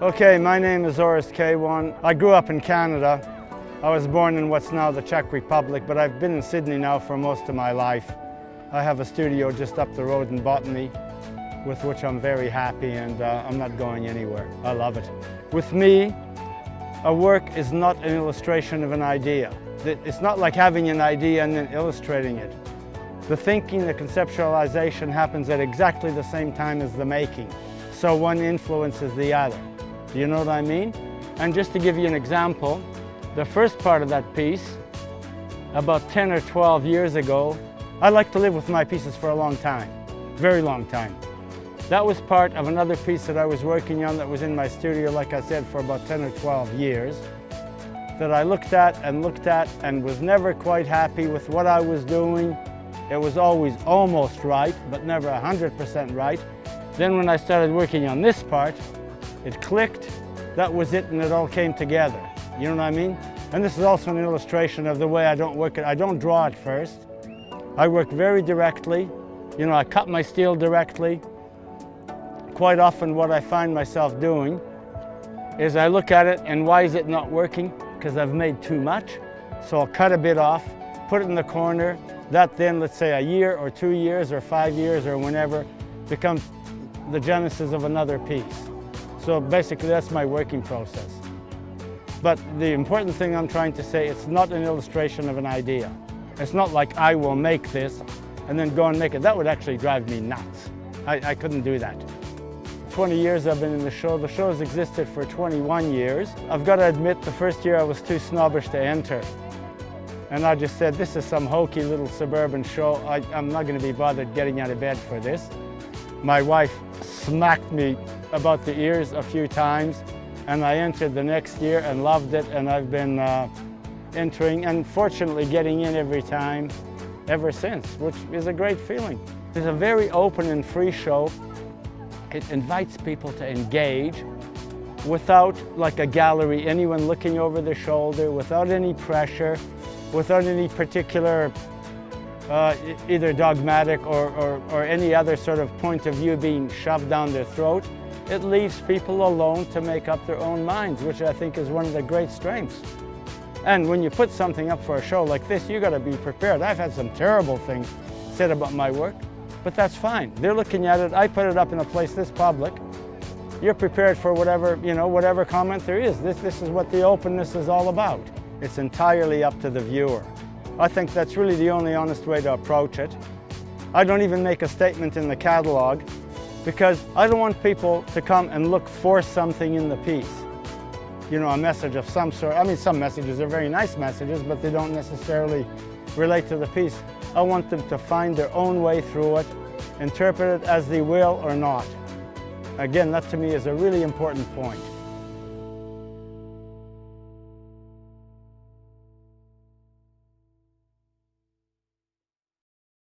Okay, my name is Orest Keywan. I grew up in Canada. I was born in what's now the Czech Republic, but I've been in Sydney now for most of my life. I have a studio just up the road in Bondi, with which I'm very happy, and I'm not going anywhere. I love it. With me, a work is not an illustration of an idea. It's not like having an idea and then illustrating it. The thinking, the conceptualization happens at exactly the same time as the making. So one influences the other. Do you know what I mean? And just to give you an example, the first part of that piece, about 10 or 12 years ago, I like to live with my pieces for a long time, very long time. That was part of another piece that I was working on that was in my studio, like I said, for about 10 or 12 years, that I looked at and was never quite happy with what I was doing. It was always almost right, but never 100% right. Then when I started working on this part, it clicked, that was it, and it all came together. You know what I mean? And this is also an illustration of the way I don't work it. I don't draw it first. I work very directly. You know, I cut my steel directly. Quite often what I find myself doing is I look at it and why is it not working? Because I've made too much. So I'll cut a bit off, put it in the corner. That then, let's say a year or 2 years or 5 years or whenever, becomes the genesis of another piece. So basically that's my working process. But the important thing I'm trying to say, it's not an illustration of an idea. It's not like I will make this and then go and make it. That would actually drive me nuts. I couldn't do that. 20 years I've been in the show. The show's existed for 21 years. I've got to admit, the first year I was too snobbish to enter. And I just said, this is some hokey little suburban show. I'm not going to be bothered getting out of bed for this. My wife smacked me about the ears a few times, and I entered the next year and loved it, and I've been entering and fortunately getting in every time ever since, which is a great feeling. It's a very open and free show. It invites people to engage without, like a gallery, anyone looking over their shoulder, without any pressure, without any particular either dogmatic or any other sort of point of view being shoved down their throat. It leaves people alone to make up their own minds, which I think is one of the great strengths. And when you put something up for a show like this, you got to be prepared. I've had some terrible things said about my work, but that's fine. They're looking at it. I put it up in a place this public. You're prepared for whatever, you know, whatever comment there is. This is what the openness is all about. It's entirely up to the viewer. I think that's really the only honest way to approach it. I don't even make a statement in the catalog because I don't want people to come and look for something in the piece. You know, a message of some sort. I mean, some messages are very nice messages, but they don't necessarily relate to the piece. I want them to find their own way through it, interpret it as they will or not. Again, that to me is a really important point.